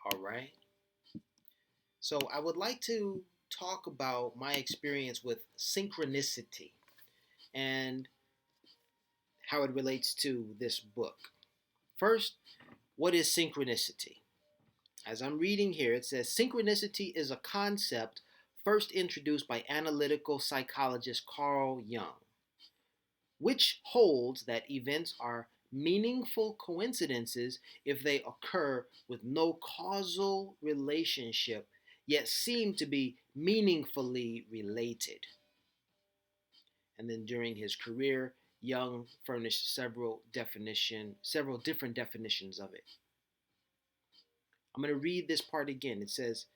All right. So I would like to talk about my experience with synchronicity and how it relates to this book. First, what is synchronicity? As I'm reading here, it says synchronicity is a concept first introduced by analytical psychologist Carl Jung, which holds that events are meaningful coincidences if they occur with no causal relationship yet seem to be meaningfully related. And then during his career, Jung furnished several different definitions of it. I'm going to read this part again. It says,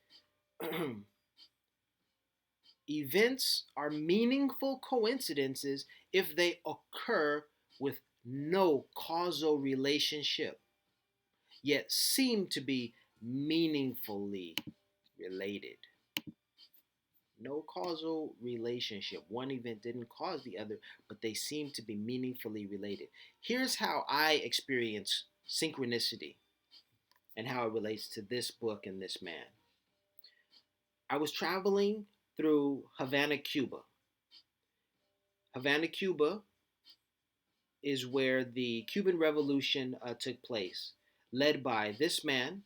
events are meaningful coincidences if they occur with no causal relationship, yet seem to be meaningfully related. No causal relationship. One event didn't cause the other, but they seem to be meaningfully related. Here's how I experience synchronicity and how it relates to this book and this man. I was traveling through Havana, Cuba. Havana, Cuba is where the Cuban Revolution took place, led by this man.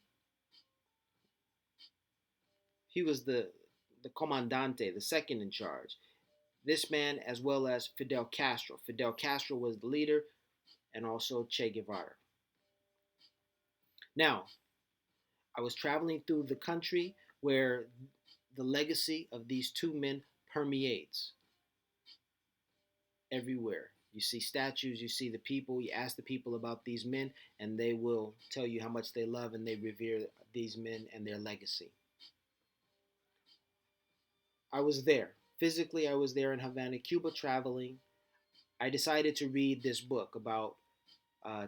He was the comandante, the second in charge. This man, as well as Fidel Castro. Fidel Castro was the leader, and also Che Guevara. Now, I was traveling through the country where the legacy of these two men permeates everywhere. You see statues, you see the people, you ask the people about these men, and they will tell you how much they love and they revere these men and their legacy. I was there. Physically, I was there in Havana, Cuba, traveling. I decided to read this book about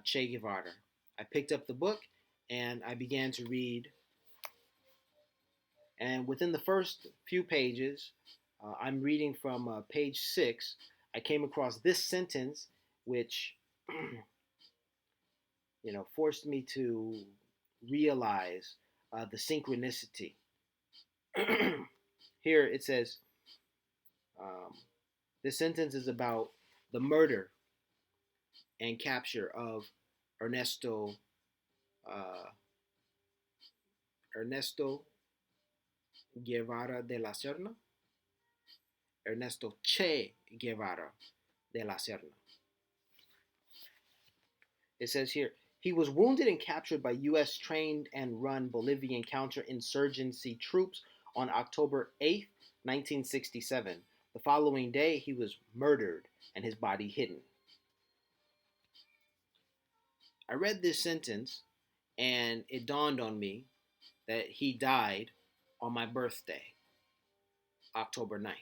Che Guevara. I picked up the book and I began to read. And within the first few pages, I'm reading from page 6. I came across this sentence, which forced me to realize the synchronicity. Here it says, um, this sentence is about the murder and capture of Ernesto uh, Ernesto Guevara de la Serna, Ernesto Che Guevara de la Serna. It says here, he was wounded and captured by U.S. trained and run Bolivian counterinsurgency troops on October 8th, 1967. The following day, he was murdered and his body hidden. I read this sentence and it dawned on me that he died on my birthday, October 9th.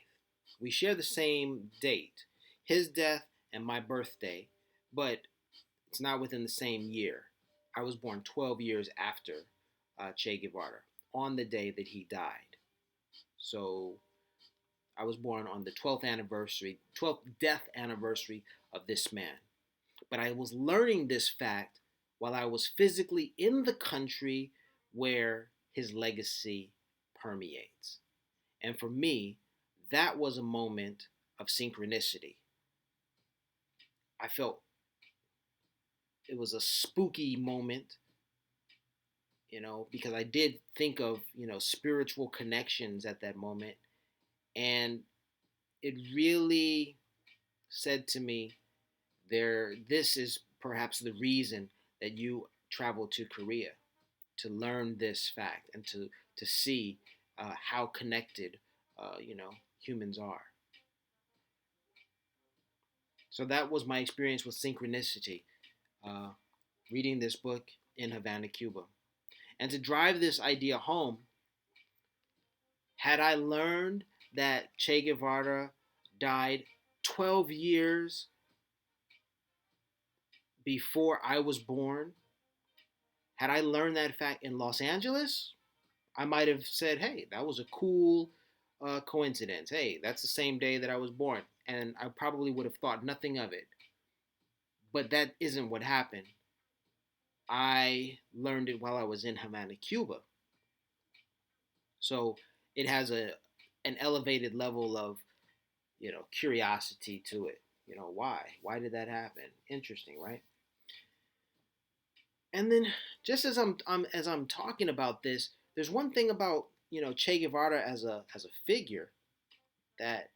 We share the same date, his death and my birthday, but it's not within the same year. I was born 12 years after Che Guevara, on the day that he died. So I was born on the 12th death anniversary of this man. But I was learning this fact while I was physically in the country where his legacy permeates. And for me, that was a moment of synchronicity. I felt it was a spooky moment, because I did think of, spiritual connections at that moment. And it really said to me, this is perhaps the reason that you traveled to Korea, to learn this fact and to see how connected, humans are. So that was my experience with synchronicity, uh, reading this book in Havana, Cuba. And to drive this idea home, had I learned that Che Guevara died 12 years before I was born, had I learned that fact in Los Angeles, I might have said, hey, that was a cool coincidence. Hey, that's the same day that I was born. And I probably would have thought nothing of it. But that isn't what happened. I learned it while I was in Havana, Cuba. So it has an elevated level of curiosity to it. Why did that happen? Interesting, right? And then just as I'm talking about this, there's one thing about Che Guevara as a figure that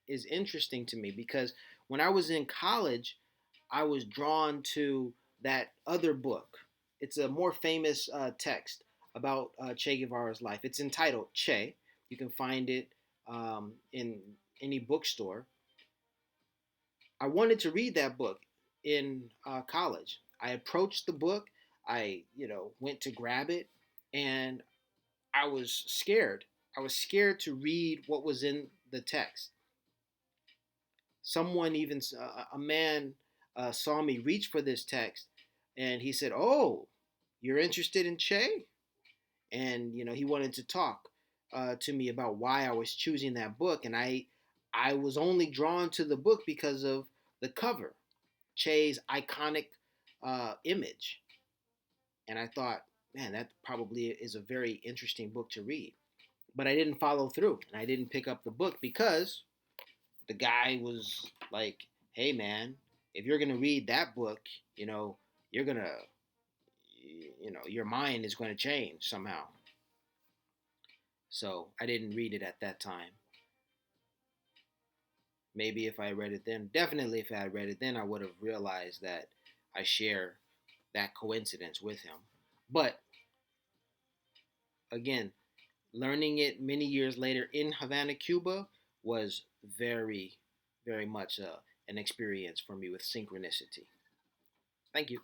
is interesting to me, because when I was in college, I was drawn to that other book. It's a more famous text about Che Guevara's life. It's entitled Che. You can find it in any bookstore. I wanted to read that book in college. I approached the book. I, went to grab it, and I was scared. I was scared to read what was in the text. Someone even, a man, saw me reach for this text, and he said, "Oh, you're interested in Che?" And he wanted to talk to me about why I was choosing that book, and I was only drawn to the book because of the cover, Che's iconic image, and I thought, man, that probably is a very interesting book to read. But I didn't follow through, and I didn't pick up the book because the guy was like, "Hey, man, if you're gonna read that book, you're gonna, your mind is gonna change somehow." So I didn't read it at that time. Maybe if I read it then, definitely if I had read it then, I would have realized that I share that coincidence with him. But again, learning it many years later in Havana, Cuba, was very, very much an experience for me with synchronicity. Thank you.